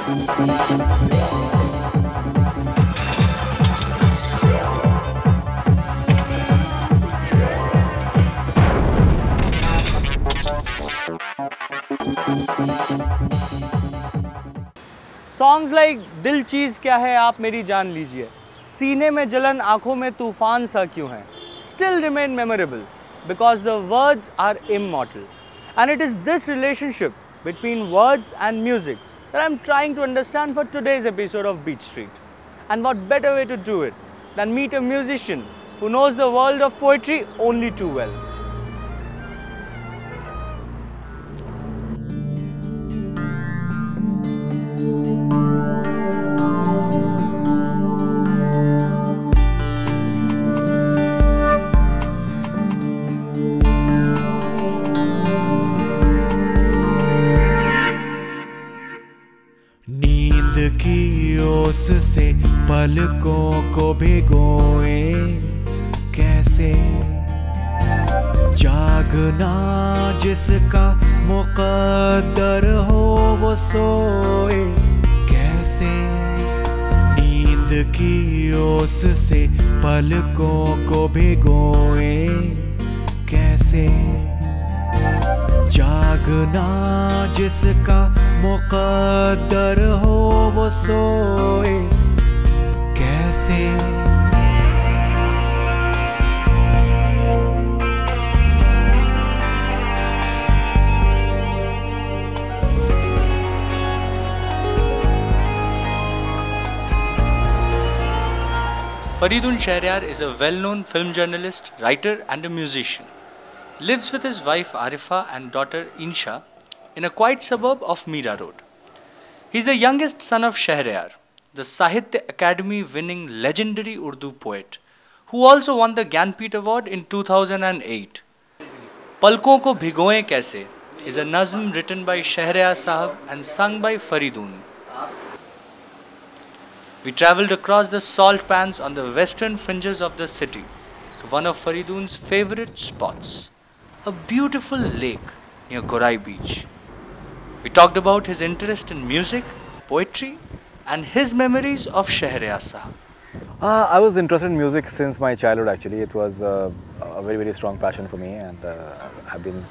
Songs like दिल चीज़ क्या है आप मेरी जान लीजिए, सीने में जलन आँखों में तूफान सा क्यों है, still remain memorable because the words are immortal. And it is this relationship between words and music that I am trying to understand for today's episode of Beach Street. And what better way to do it than meet a musician who knows the world of poetry only too well. से पलकों को भिगोए कैसे, जागना जिसका मुक़द्दर हो वो सोए कैसे, नींद की ओस से पलकों को भिगोए कैसे, जागना जिसका मुक़द्दर हो वो सोए कैसे। Faridun Shahryar is a well-known film journalist, writer and a musician. Lives with his wife Arifa and daughter Insha in a quiet suburb of Mira Road. He is the youngest son of Shahryar, the Sahitya Academy winning legendary Urdu poet, who also won the Gyanpith Award in 2008. Palkon ko bhigoye kaise is a nazm written by Shahryar Sahab and sung by Faridun. We travelled across the salt pans on the western fringes of the city to one of Faridun's favourite spots, a beautiful lake near Gorai Beach. We talked about his interest in music, poetry and his memories of Shahryar Sahab. I was interested in music since my childhood actually. It was a very, very strong passion for me, and I've been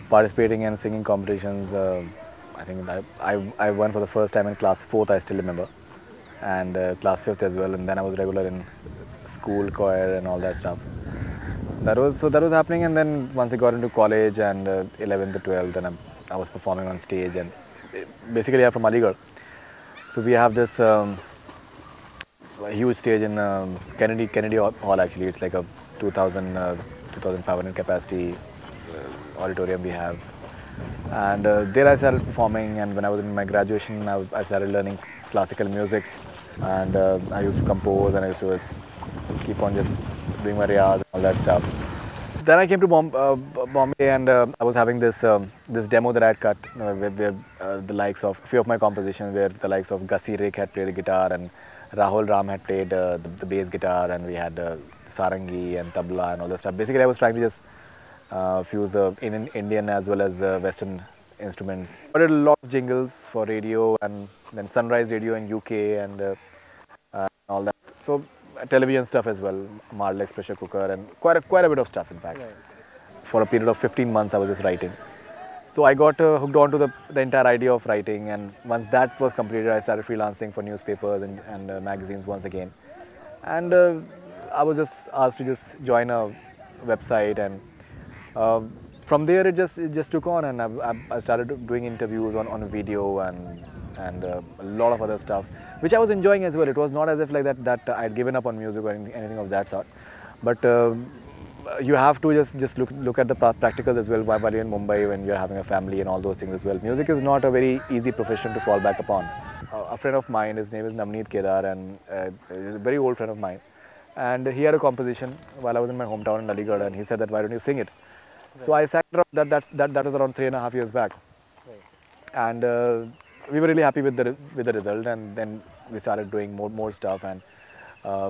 participating in singing competitions. I think I won for the first time in class 4th, I still remember, and class 5th as well, and then I was regular in school choir and all that stuff. That was happening, and then once I got into college and 11th to 12th, and I was performing on stage, and basically I'm from Aligarh. So we have this huge stage in Kennedy Hall actually. It's like a 2,500 capacity auditorium we have. And there I started performing, and when I was in my graduation I started learning classical music, and I used to compose, and I used to just keep on just doing my riyaz and all that stuff. Then I came to Bombay, and I was having this this demo that I had cut where the likes of a few of my compositions, where the likes of Gussie Rick had played the guitar and Rahul Ram had played the bass guitar, and we had sarangi and tabla and all that stuff. Basically I was trying to just fuse the Indian as well as Western instruments. I did a lot of jingles for radio, and then Sunrise Radio in UK and all that. So television stuff as well, Marlex pressure cooker, and quite a bit of stuff in fact. Right. For a period of 15 months I was just writing. So I got hooked on to the entire idea of writing, and once that was completed I started freelancing for newspapers and magazines once again. And I was just asked to just join a website, and from there it just took on, and I started doing interviews on video and a lot of other stuff, which I was enjoying as well. It was not as if like that I had given up on music or anything of that sort. But you have to just look at the practicals as well while you're in Mumbai, when you're having a family and all those things as well. Music is not a very easy profession to fall back upon. A friend of mine, his name is Navneet Kedar, and he's a very old friend of mine. And he had a composition while I was in my hometown in Aligarh, and he said that, why don't you sing it? Right. So I sang that was around 3.5 years back. Right. And we were really happy with the result, and then we started doing more stuff, and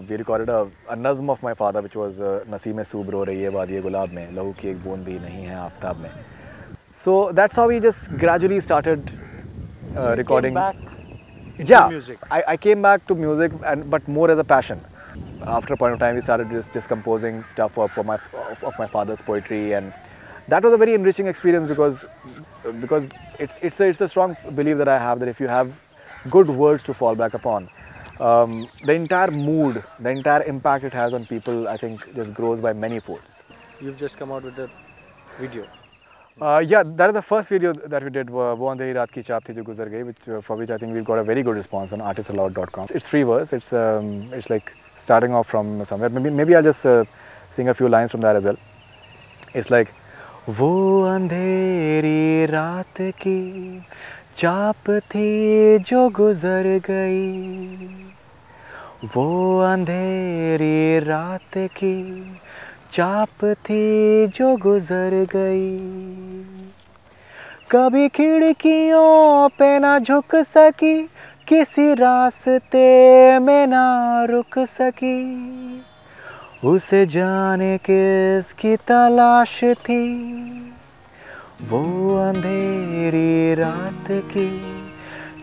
we recorded a nazm of my father, which was Naseem Soob ro rahi hai wadi gulab mein, lahu ki ek boond bhi nahi hai aftab mein. So that's how we just gradually started recording. yeah, music? I came back to music, but more as a passion. After a point of time, we started just composing stuff of my father's poetry, and that was a very enriching experience because it's a strong belief that I have that if you have good words to fall back upon, the entire mood, the entire impact it has on people, I think just grows by many folds. You've just come out with the video. Yeah, that is the first video that we did, वो अंधेरी रात की चाप थी जो गुजर गई, for which I think we've got a very good response on artistallowed.com. It's free verse. It's like starting off from somewhere. Maybe I'll just sing a few lines from that as well. It's like वो अंधेरी रात की चाप थी जो गुजर गई, वो अंधेरी रात की चाप थी जो गुजर गई, कभी खिड़कियों पे ना झुक सकी, किसी रास्ते में ना रुक सकी, उसे जाने किसकी तलाश थी, वो अंधेरी रात की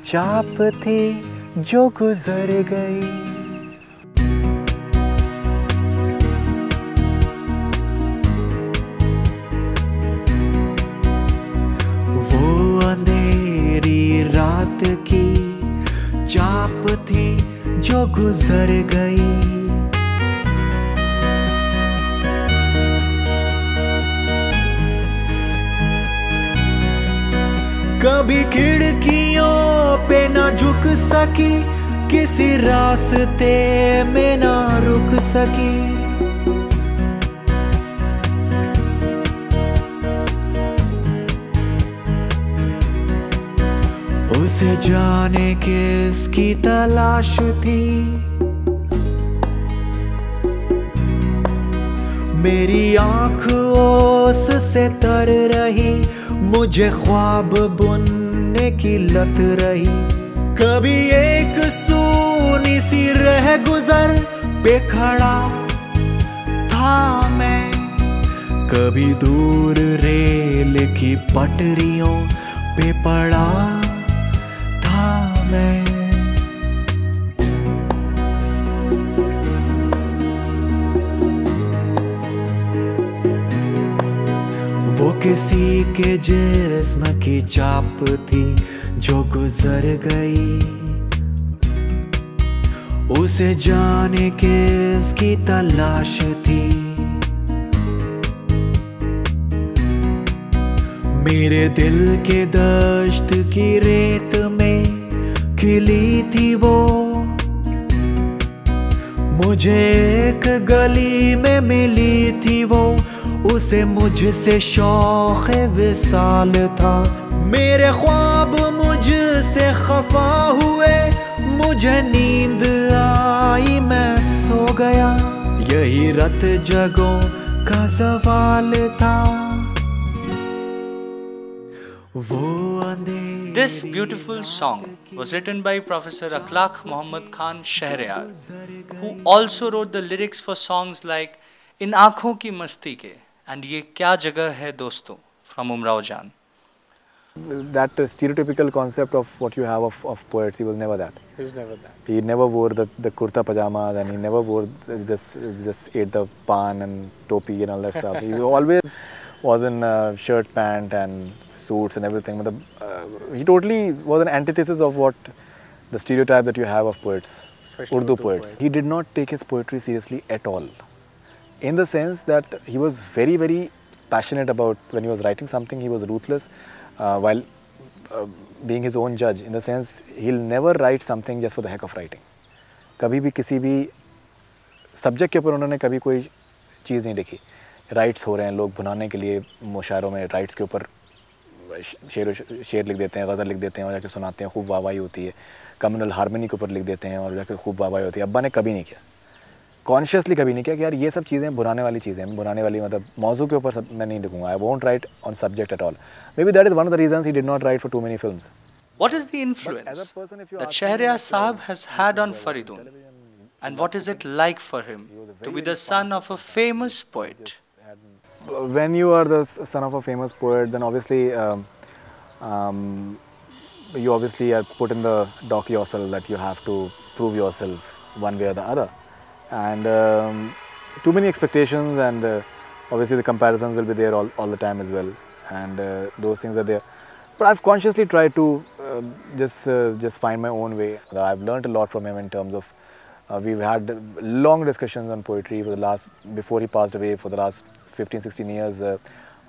चाप थी जो गुजर गई. रात की चाप थी जो गुजर गई, कभी खिड़कियों पे ना झुक सकी, किसी रास्ते में ना रुक सकी, उसे जाने किसकी तलाश थी, मेरी आँख ओस से तर रही, मुझे ख्वाब बुनने की लत रही, कभी एक सूनी सी रह गुजर पे खड़ा था मैं, कभी दूर रेल की पटरियों पे पड़ा मैं, वो किसी के जिस्म की चाप थी जो गुजर गई, उसे जाने किसकी तलाश थी, मेरे दिल के दश्त की रेत में खिली थी वो, मुझे एक गली में मिली थी वो, उसे मुझसे शौक़ विसाल था, मेरे ख्वाब मुझसे खफा हुए, मुझे नींद आई मैं सो गया, यही रत जगों का सवाल था. This beautiful song was written by Professor Akhlaq Muhammad Khan Shahriyar, who also wrote the lyrics for songs like In Aankhon Ki Masti Ke and Ye Kya Jagah Hai Dosto from Umrao Jaan. That stereotypical concept of what you have of poets, he was never that. He was never that. He never wore the kurta pajamas, and he never wore just ate the pan and topi and all that stuff. He always was in shirt, pant and suits and everything. He totally was an antithesis of what the stereotype that you have of poets, especially Urdu poets. He did not take his poetry seriously at all, in the sense that he was very, very passionate about when he was writing something. He was ruthless while being his own judge, in the sense he'll never write something just for the heck of writing. कभी भी किसी भी subject के ऊपर उन्होंने कभी कोई चीज़ नहीं लिखी. राइट्स हो रहे हैं, लोग भुनाने के लिए मुशायरों में राइट्स के ऊपर शेर लिख देते हैं, गज़ल लिख देते हैं और जाके सुनाते हैं, खूब वाहवाही होती है. कम्युनल हारमोनी के ऊपर लिख देते हैं और जाके खूब वाहवाही होती है. अब्बा ने कभी नहीं किया, कॉन्शियसली कभी नहीं किया कि यार ये सब चीज़ें बुराने वाली चीज़ें हैं, बुराने वाली मतलब मौजू के ऊपर सब मैं नहीं लिखूंगा. I won't right on subject at all. Maybe that is one of the reasons he did not write for too many films. What is the influence that Shahriyar Sahab has had on Faridun? And what is it like for him to be the son of a famous poet? When you are the son of a famous poet, then obviously you obviously are put in the dock yourself that you have to prove yourself one way or the other, and too many expectations, and obviously the comparisons will be there all the time as well, and those things are there. But I've consciously tried to just find my own way. I've learned a lot from him in terms of we've had long discussions on poetry for the last, before he passed away, for the last 15-16 years.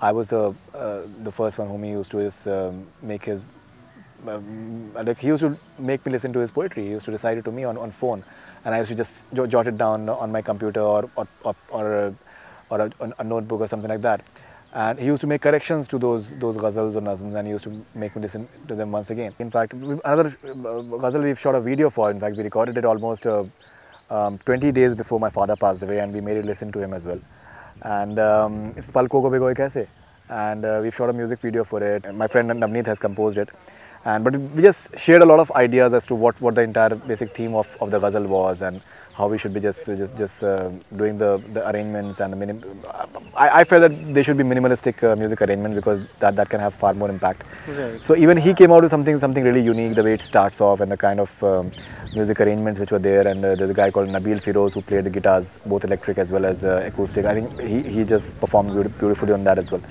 I was the first one whom he used to just make his like he used to make me listen to his poetry. He used to recite it to me on phone, and I used to just jot it down on my computer or a notebook or something like that. And he used to make corrections to those ghazals or nazms, and he used to make me listen to them once again. In fact, another ghazal we've shot a video for. In fact, we recorded it almost 20 days before my father passed away, and we made it listen to him as well. And it's Palko Ko Bhigoye Kaise, and we've shot a music video for it. My friend Navneet has composed it. But we just shared a lot of ideas as to what the entire basic theme of the ghazal was, and how we should be just doing the arrangements, and I felt that they should be minimalistic music arrangement, because that can have far more impact. Right. So even he came out with something really unique, the way it starts off and the kind of music arrangements which were there. And there's a guy called Nabil Firoz who played the guitars, both electric as well as acoustic. I think he just performed beautifully on that as well.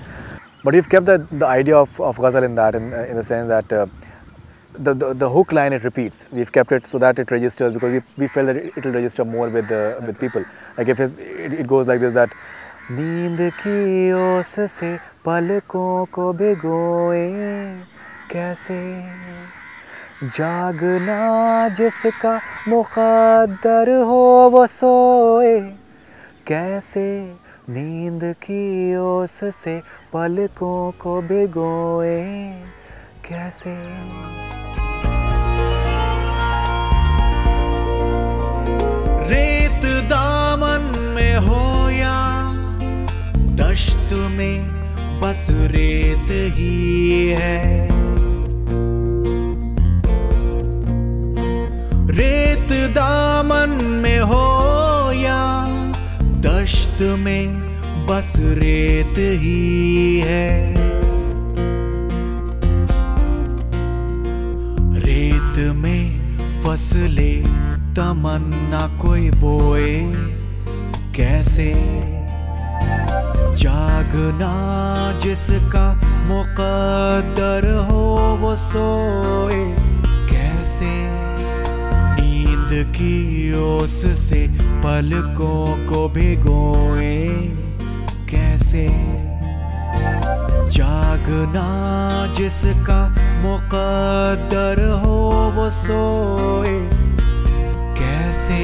But we've kept the idea of ghazal in that, in the sense that the hook line, it repeats. We've kept it so that it registers, because we felt that it will register more with people. Like if it goes like this, that नींद की ओस से पलकों को भिगोए कैसे, जागना जिसका मुक़द्दर हो वो सोए कैसे, नींद की ओस से पलकों को भिगोए कैसे. रेत दामन में हो या दश्त में बस रेत ही है, रेत दामन में हो या दश्त में बस रेत ही है, रेत में फसले तमन्ना कोई बोए कैसे, जागना जिसका मुक़द्दर हो वो सोए कैसे, नींद की ओस से पलकों को भिगोए कैसे, जागना जिसका मुक़द्दर हो वो सोए कैसे.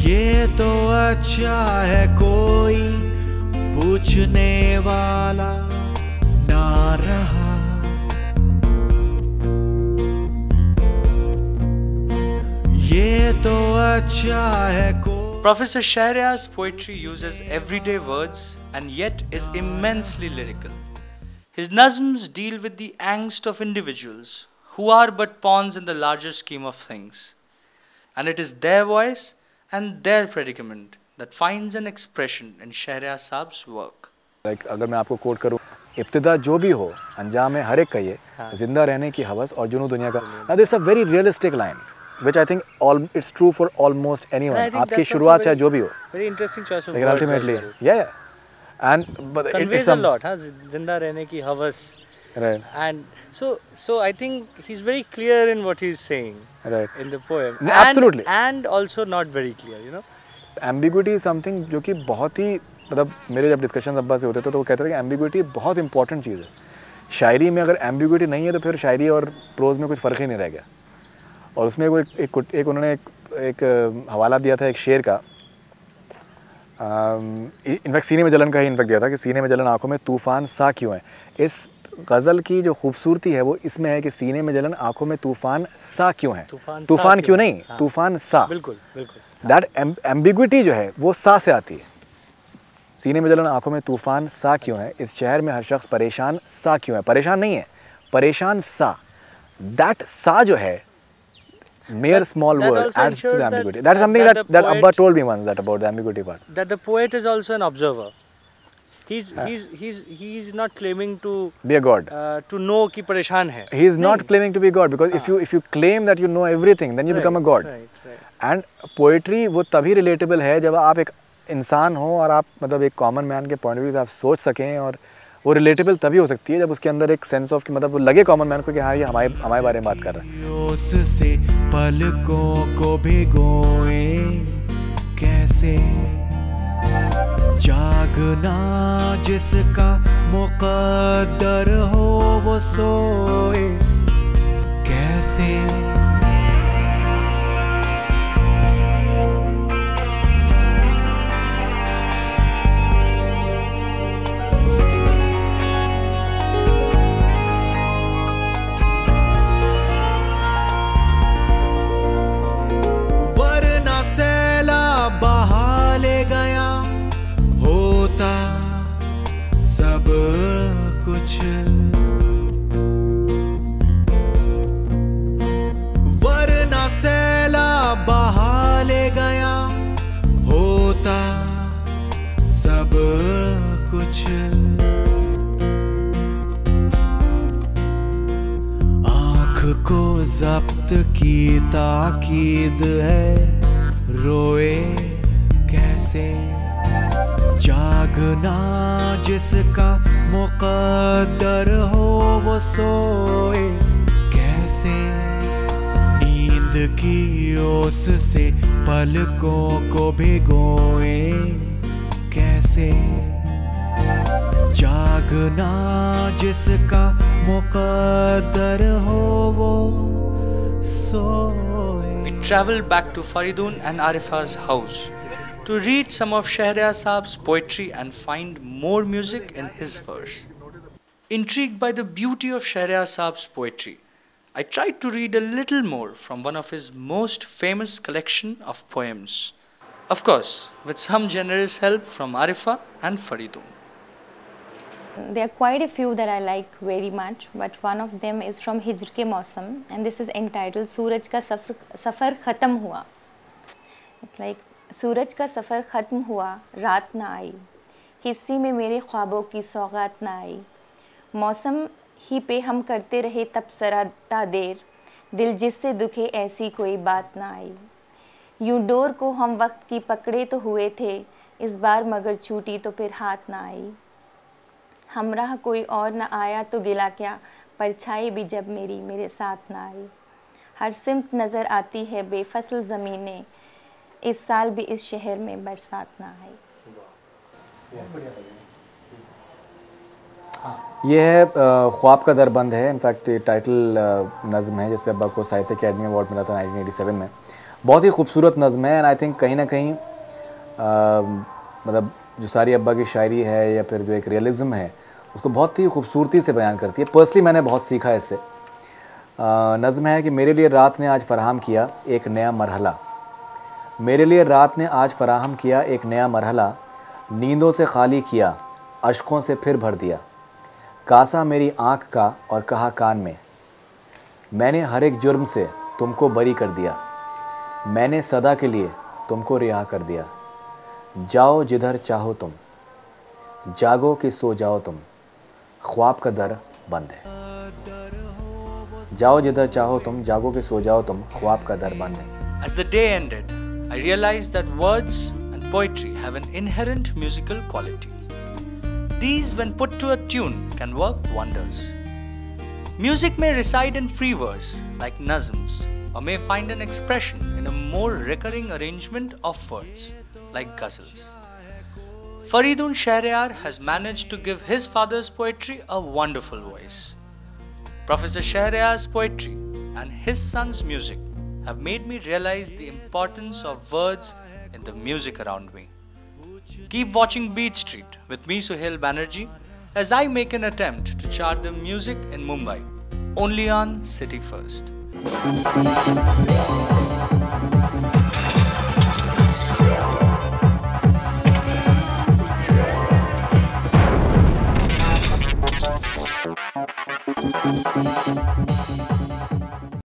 ये तो अच्छा है कोई पूछने वाला ना रहा, ये तो अच्छा है कोई. Professor Shahryar's poetry uses everyday words and yet is immensely lyrical. His nazms deal with the angst of individuals who are but pawns in the larger scheme of things, and it is their voice and their predicament that finds an expression in Shahryar Saab's work. Like अगर मैं आपको coat करूँ, इब्तिदा जो भी हो अंजाम है हर एक का ये, जिंदा रहने की हवस और जुनून दुनिया का. Now this is a very realistic line, which I think it's true for almost anyone. आपकी शुरुआत चाहे जो भी हो. Very interesting choice of words. Ultimately, as well. Yeah. And but conveys a lot, huh? जिंदा रहने की हवस. Right. And so I think he's very clear in what he's saying. Right. In the poem. Absolutely. And also not very clear, you know. Ambiguity is something जो कि बहुत ही, मतलब मेरे जब डिस्कशन अब्बा से होते थे तो वो कहते थे कि एम्बिग्विटी बहुत इंपॉर्टेंट चीज़ है. शायरी में अगर एम्बिग्विटी नहीं है तो फिर शायरी और प्रोज में कुछ फ़र्क ही नहीं रह गया. और उसमें वो एक उन्होंने एक हवाला दिया था एक शेर का, इनफैक्ट सीने में जलन का ही इनफैक्ट दिया था कि सीने में जलन आँखों में तूफ़ान सा क्यों है. इस गज़ल की जो खूबसूरती है वो इसमें है कि सीने में जलन आँखों में तूफ़ान सा क्यों है. तूफ़ान क्यों नहीं, तूफ़ान सा. बिल्कुल बिल्कुल. दैट एम्बिग्विटी जो है वो सा से आती है. सीने में जलन आँखों में तूफ़ान सा क्यों है, इस शहर में हर शख्स परेशान सा क्यों है. परेशान नहीं है, परेशान सा, that सा जो है, mere small that word also adds to ensures the that- ambiguity. That's something that that, the Abba poet- told me once, that about the ambiguity part. That the poet is also an observer. He's not claiming to Be a god. know कि परेशान है. He is not नहीं. claiming to be God, because if you claim that you know everything, then you become a god. Right. And poetry वो तभी relatable है जब आप एक इंसान हो और आप मतलब एक कॉमन मैन के पॉइंट ऑफ व्यू से आप सोच सकें, और वो रिलेटेबल तभी हो सकती है जब उसके अंदर एक सेंस ऑफ कि मतलब वो लगे कॉमन मैन को कि हाँ ये हमारे बारे में बात कर रहा है। उससे पलकों को भिगोए कैसे, जागना जिसका मुकद्दर हो वो सोए कैसे। वरना सैला बहा ले गया होता सब कुछ, वरना सैला बहा ले गया होता सब कुछ। आँख को जब्त की ताकीद है रोए कैसे, जागना जिसका मुकद्दर हो वो सोए कैसे। नींद की ओस से पलकों को भिगोए कैसे, जागना जिसका मुकद्दर हो वो सोए। We travel back to Faridun and Arifa's house to read some of Shahryar Saab's poetry and find more music in his verse. Intrigued by the beauty of Shahryar Saab's poetry, I tried to read a little more from one of his most famous collection of poems. Of course, with some generous help from Arifa and Faridun. There are quite a few that I like very much, but one of them is from Hijr ke Mausam, and this is entitled सूरज का सफ़र ख़त्म हुआ. It's like सूरज का सफ़र ख़त्म हुआ, रात ना आई, हिस्से में मेरे ख्वाबों की सौगात ना आई, मौसम ही पे हम करते रहे तब सराता देर, दिल जिससे दुखे ऐसी कोई बात ना आई, यूं डोर को हम वक्त की पकड़े तो हुए थे, इस बार मगर छूटी तो फिर हाथ ना आई, हमराह कोई और न आया तो गिला क्या, परछाई भी जब मेरी मेरे साथ ना आई, हर सिमत नज़र आती है बेफसल ज़मीनें, इस साल भी इस शहर में बरसात ना आई। ये है ख्वाब का दरबंद है। इनफैक्ट ये टाइटल नज़्म है जिस पे अब्बा को साहित्य अकेडमी अवार्ड मिला था 1987 में। बहुत ही खूबसूरत नज़्म है एंड आई थिंक कहीं ना कहीं मतलब जो सारी अब्बा की शायरी है या फिर जो एक रियलिज़म है उसको बहुत ही खूबसूरती से बयान करती है। पर्सनली मैंने बहुत सीखा इससे। नज़्म है कि मेरे लिए रात ने आज फ़राहम किया एक नया मरहला, मेरे लिए रात ने आज फ़राहम किया एक नया मरहला, नींदों से खाली किया अश्कों से फिर भर दिया, कासा मेरी आँख का और कहा कान में, मैंने हर एक जुर्म से तुमको बरी कर दिया, मैंने सदा के लिए तुमको रिहा कर दिया, जाओ जिधर चाहो तुम, जागो कि सो जाओ तुम, ख्वाब का दर बंद है। जाओ जिधर चाहो तुम, जागो कि सो जाओ तुम, ख्वाब का दर बंद है। As the day ended, I realized that words and poetry have an inherent musical quality. These, when put to a tune, can work wonders. Music may reside in free verse, like nazms, or may find an expression in a more recurring arrangement of words, like ghazals. Faridun Shahryar has managed to give his father's poetry a wonderful voice. Professor Shahryar's poetry and his son's music have made me realize the importance of words in the music around me. Keep watching Beat Street with me, Suhail Banerjee, as I make an attempt to chart the music in Mumbai, only on City First.